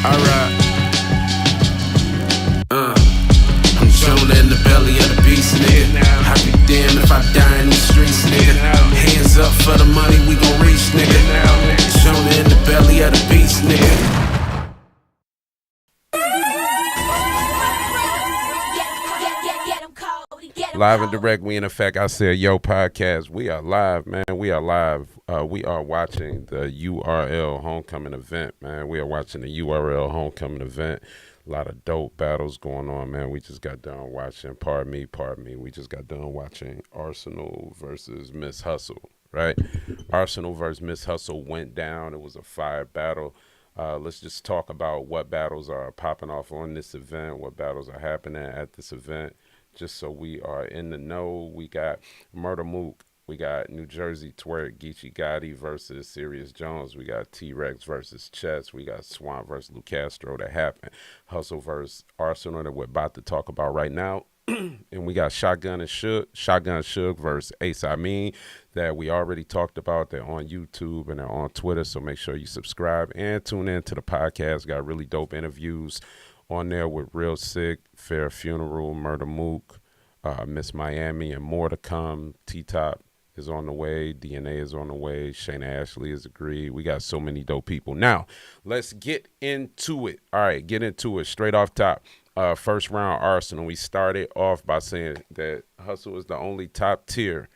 Alright. I'm Jonah in the belly of the beast, nigga. I be damned if I die in these streets, nigga. Hands up for the money we gon' reach, nigga. Jonah in the belly of the beast, nigga. Live and direct, we in effect. I said, yo, podcast. We are live, man. We are live. We are watching the URL homecoming event, man. We are watching the URL homecoming event. A lot of dope battles going on, man. We just got done watching, pardon me. We just got done watching Arsonal versus Miss Hustle, right? Arsonal versus Miss Hustle went down. It was a fire battle. Let's just talk about what battles are popping off on this event, what battles are happening at this event. Just so we are in the know, we got Murder Mook, we got New Jersey Twerk, Geechee Gotti versus Serious Jones, we got T-Rex versus Chess, we got Swamp versus Lou Castro that happened, Hustle versus Arsonal that we're about to talk about right now, and we got Shotgun Suge versus Ace Amin that we already talked about. They're on YouTube and they're on Twitter, so make sure you subscribe and tune in to the podcast. Got really dope interviews on there with Real Sick, Fair Funeral, Murder Mook, Miss Miami, and more to come. T-Top is on the way. DNA is on the way. Shayna Ashley is agreed. We got so many dope people. Now, let's get into it. All right, get into it. Straight off top. First round Arsonal. We started off by saying that Hustle is the only top tier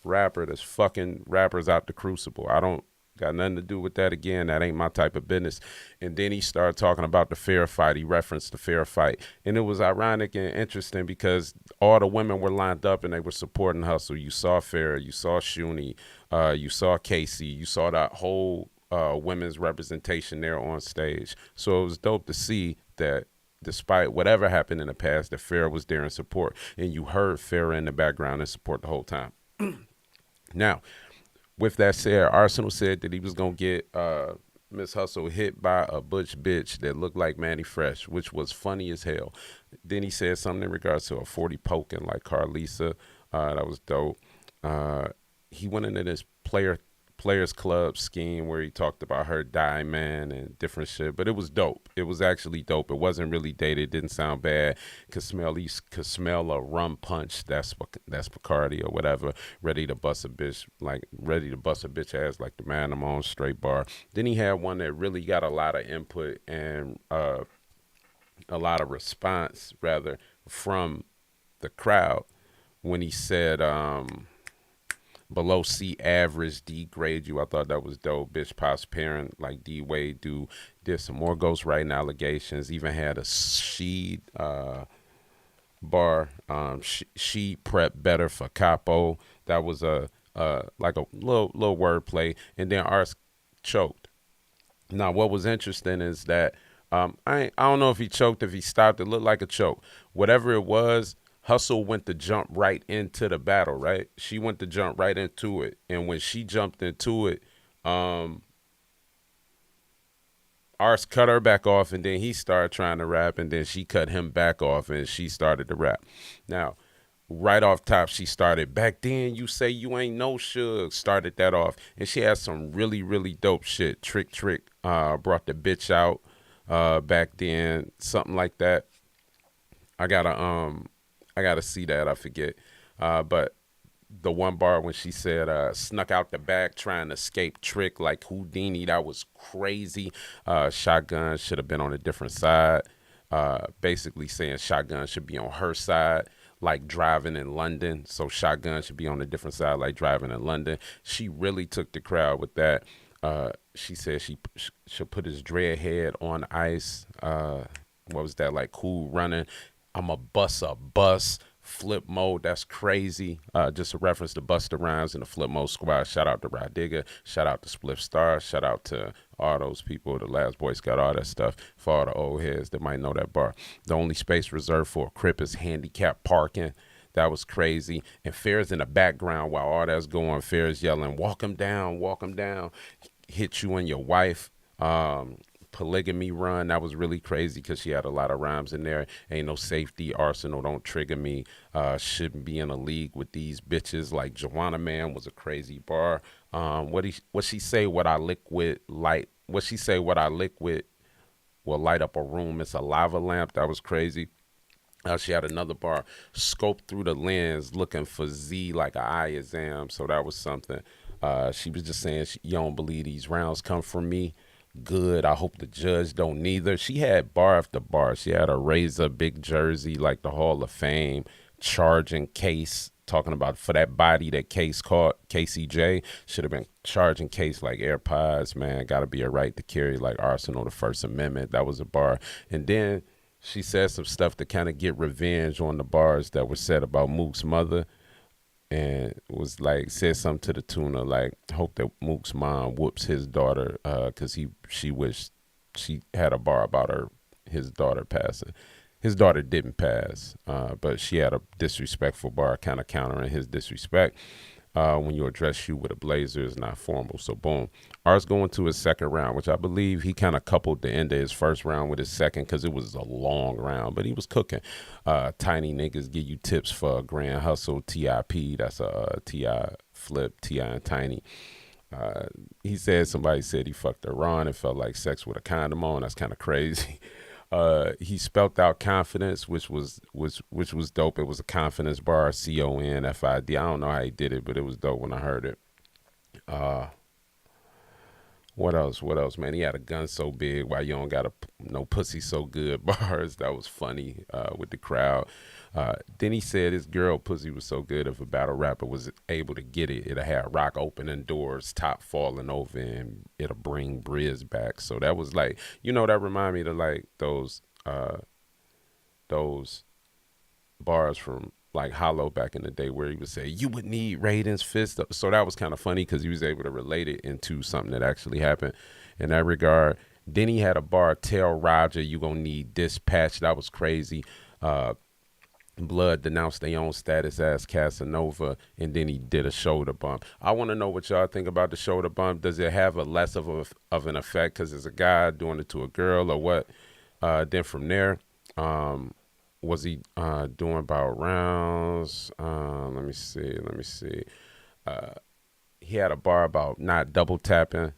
rapper that's fucking rappers out the crucible. I don't got nothing to do with that. Again, that ain't my type of business. And then he started talking about the fair fight. He referenced the fair fight. And it was ironic and interesting because all the women were lined up and they were supporting Hustle. You saw Fair, you saw Shuni, you saw Casey, you saw that whole women's representation there on stage. So it was dope to see that despite whatever happened in the past, that Fair was there in support. And you heard Fair in the background in support the whole time. Now, with that said, Arsonal said that he was going to get Miss Hustle hit by a butch bitch that looked like Manny Fresh, which was funny as hell. Then he said something in regards to a 40 poking like Carlisa. That was dope. He went into this Players Club scheme where he talked about her diamond and different shit, but it was dope. It was actually dope. It wasn't really dated. It didn't sound bad. Could smell a rum punch. That's Bacardi or whatever. Ready to bust a bitch ass like the man I'm on straight bar. Then he had one that really got a lot of input and a lot of response rather from the crowd when he said below C average, degrade you. I thought that was dope. Bitch Pop's parent, like D Wade, did some more ghostwriting allegations. Even had a she bar. She prepped better for Capo. That was like a little wordplay. And then Ars choked. Now, what was interesting is that I don't know if he choked, if he stopped. It looked like a choke. Whatever it was, Hustle went to jump right into the battle, right? She went to jump right into it. And when she jumped into it, Ars cut her back off, and then he started trying to rap, and then she cut him back off, and she started to rap. Now, right off top, she started, back then you say you ain't no Suge, started that off. And she had some really, really dope shit. Trick brought the bitch out back then, something like that. I gotta see that. I forget. But the one bar when she said, snuck out the back trying to escape Trick like Houdini, that was crazy. Shotgun should have been on a different side. Basically saying Shotgun should be on her side, like Driving in London. So Shotgun should be on a different side, like Driving in London. She really took the crowd with that. She said she should put his dread head on ice. What was that, like Cool Running? I'm a bus, flip mode, that's crazy. Just a reference to Busta Rhymes and the Flip Mode Squad. Shout out to Rod Digger, shout out to Spliff Star, shout out to all those people, the Last Boy Scout, all that stuff, for all the old heads that might know that bar. The only space reserved for a Crip is handicap parking. That was crazy. And Fair's in the background while all that's going. Fair's yelling, walk him down, hit you and your wife. Polygamy run, that was really crazy because she had a lot of rhymes in there. Ain't no safety, Arsonal don't trigger me, shouldn't be in a league with these bitches. Like Joanna Man was a crazy bar. What she say, what I lick with light, what she say, what I lick with will light up a room. It's a lava lamp. That was crazy. She had another bar, scoped through the lens, looking for Z like an eye exam. So that was something. She was just saying, you don't believe these rounds come from me. Good. I hope the judge don't neither. She had bar after bar. She had a razor, big jersey, like the Hall of Fame, charging case. Talking about for that body that case caught KCJ should have been charging case like AirPods. Man, got to be a right to carry like Arsonal, the First Amendment. That was a bar. And then she said some stuff to kind of get revenge on the bars that were said about Mook's mother, and was like said something to the tune of like, hope that Mook's mom whoops his daughter because she wished she had a bar about his daughter passing. His daughter didn't pass, but she had a disrespectful bar, kind of countering his disrespect. When you address you with a blazer is not formal. So boom, Ars going to his second round, which I believe he kind of coupled the end of his first round with his second because it was a long round, but he was cooking. Tiny niggas give you tips for a grand hustle. TIP, that's a Ti flip, Ti and Tiny. He said somebody said he fucked her Ron. It felt like sex with a condom on. That's kind of crazy. He spelt out confidence, which was dope. It was a confidence bar, CONFID. I don't know how he did it, but it was dope when I heard it. What else? What else, man? He had a gun so big. Why you don't got no pussy so good bars? That was funny with the crowd. Then he said his girl pussy was so good if a battle rapper was able to get it, it'll have rock opening doors, top falling over, and it'll bring Briz back. So that was like, that remind me of like those bars from like Hollow back in the day where he would say, you would need Raiden's fist. So that was kind of funny because he was able to relate it into something that actually happened in that regard. Then he had a bar, tell Roger you gonna need dispatch. That was crazy. Blood denounced their own status as Casanova, and then he did a shoulder bump. I want to know what y'all think about the shoulder bump. Does it have a less of an effect because it's a guy doing it to a girl, or what? Then from there, was he doing about rounds? Let me see. He had a bar about not double tapping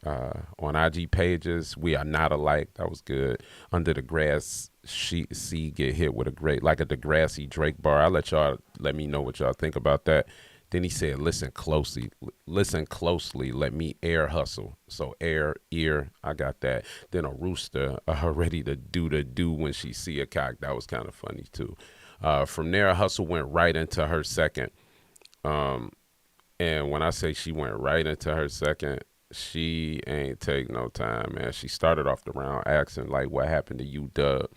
on IG pages. We are not alike. That was good. Under the grass, see get hit with a great, like a Degrassi Drake bar. I'll let me know what y'all think about that. Then he said, listen closely, let me air hustle. So air, ear, I got that. Then a rooster ready to do when she see a cock. That was kind of funny too. From there, hustle went right into her second. And when I say she went right into her second, she ain't take no time, man. She started off the round asking, like, what happened to you, Dub?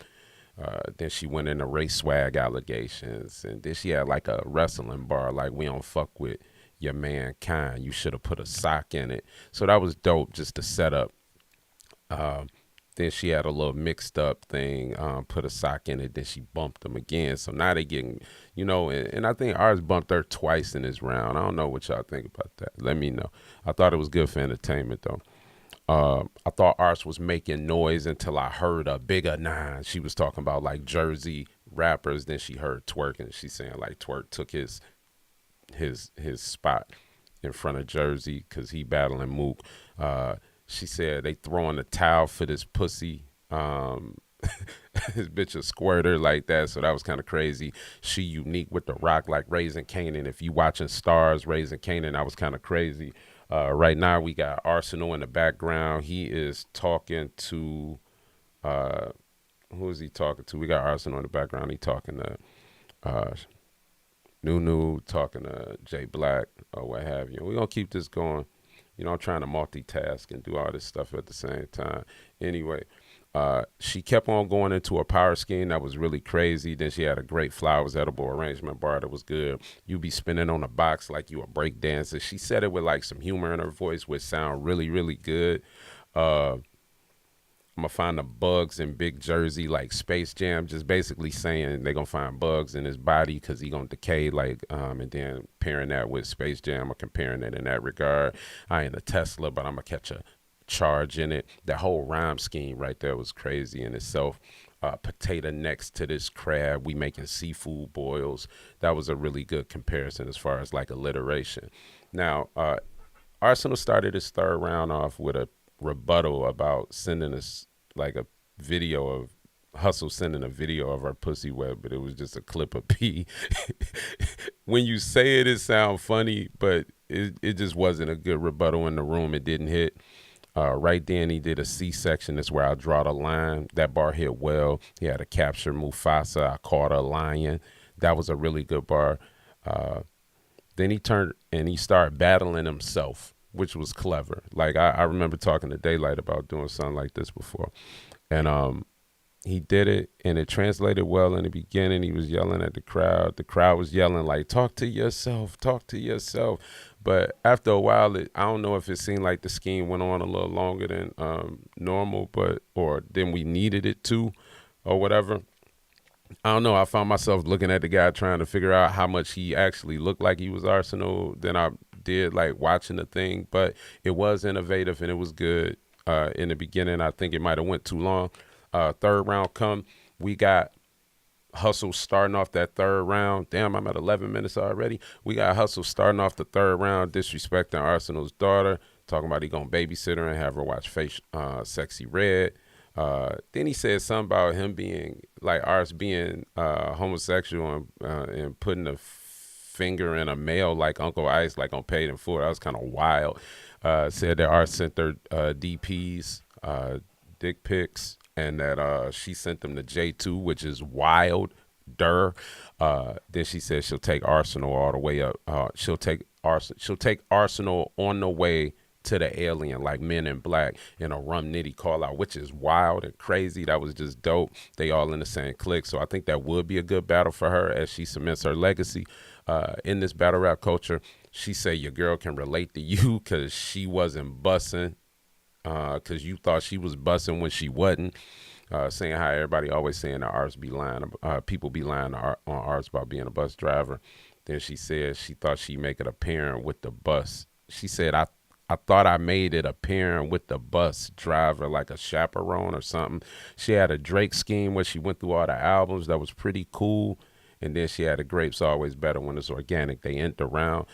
Then she went into race swag allegations. And then she had, like, a wrestling bar, like, we don't fuck with your mankind. You should have put a sock in it. So that was dope just to set up. Then she had a little mixed up thing, put a sock in it, then she bumped them again. So now they getting, and I think ours bumped her twice in this round. I don't know what y'all think about that. Let me know. I thought it was good for entertainment, though. I thought Ars was making noise until I heard a bigger nine. She was talking about, like, Jersey rappers. Then she heard Twerk, and she's saying, like, Twerk took his spot in front of Jersey because he battling Mook. She said they throwing a towel for this pussy. This bitch a squirter like that, so that was kind of crazy. She unique with the rock like Raising Canaan. If you watching Stars, Raising Canaan, that was kind of crazy. Right now we got Arsonal in the background. He is talking to who is he talking to? We got Arsonal in the background. He talking to Nunu, talking to Jay Black or what have you. We're gonna keep this going. I'm trying to multitask and do all this stuff at the same time. Anyway, she kept on going into a power scheme that was really crazy. Then she had a great flowers edible arrangement bar that was good. You be spinning on a box like you a break dancer. She said it with like some humor in her voice, which sound really, really good. I'm gonna find the bugs in Big Jersey like Space Jam, just basically saying they're gonna find bugs in his body because he gonna decay, like, and then pairing that with Space Jam or comparing it in that regard. I ain't a Tesla, but I'm gonna catch a charge in it. That whole rhyme scheme right there was crazy in itself. Potato next to this crab, we making seafood boils. That was a really good comparison as far as like alliteration. Now, Arsonal started his third round off with a rebuttal about sending us like a video of Hustle sending a video of her pussy wet, but it was just a clip of P. When you say it, it sounds funny, but it just wasn't a good rebuttal in the room. It didn't hit. Right then, he did a C-section. That's where I draw the line. That bar hit well. He had a capture Mufasa. I caught a lion. That was a really good bar. Then he turned and he started battling himself, which was clever. Like I remember talking to Daylight about doing something like this before. And he did it, and it translated well in the beginning. He was yelling at the crowd. The crowd was yelling like, talk to yourself, talk to yourself. But after a while, I don't know if it seemed like the scheme went on a little longer than normal, or than we needed it to, or whatever. I don't know. I found myself looking at the guy trying to figure out how much he actually looked like he was Arsonal than I did like watching the thing. But it was innovative and it was good. In the beginning, I think it might have went too long. Third round come, we got Hustle starting off that third round. Damn, I'm at 11 minutes already. We got Hustle starting off the third round, disrespecting Arsonal's daughter, talking about he gonna babysit her and have her watch Sexy Red. Then he said something about him being like Ars being homosexual and putting a finger in a male like Uncle Ice, like on Paid in Full. That was kind of wild. Said that Ars sent her DPs, dick pics, and that she sent them to J2, which is wild. Then she said she'll take Arsonal all the way up. She'll take Arsonal on the way to the alien, like Men in Black, in a Rum Nitty call out, which is wild and crazy. That was just dope. They all in the same clique. So I think that would be a good battle for her as she cements her legacy in this battle rap culture. She said your girl can relate to you because she wasn't bussing, because you thought she was bussing when she wasn't. Saying how everybody always saying that Ars be lying, people be lying on Ars about being a bus driver. Then she said she thought she'd make it apparent with the bus. She said, I thought I made it apparent with the bus driver, like a chaperone or something. She had a Drake scheme where she went through all the albums. That was pretty cool. And then she had a Grapes Always Better When It's Organic. They end around.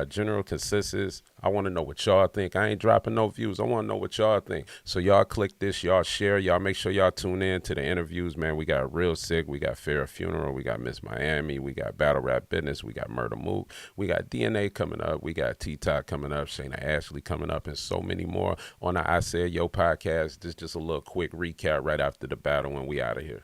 General consensus, I want to know what y'all think. I ain't dropping no views. I want to know what y'all think. So y'all click this, y'all share, y'all make sure y'all tune in to the interviews, man. We got Real Sick, we got Fair Funeral, we got Miss Miami, we got Battle Rap Business, we got Murder Mook, we got DNA coming up, we got T-Top coming up, Shayna Ashley coming up, and so many more on the I Said Yo podcast. This just a little quick recap right after the battle, and we out of here.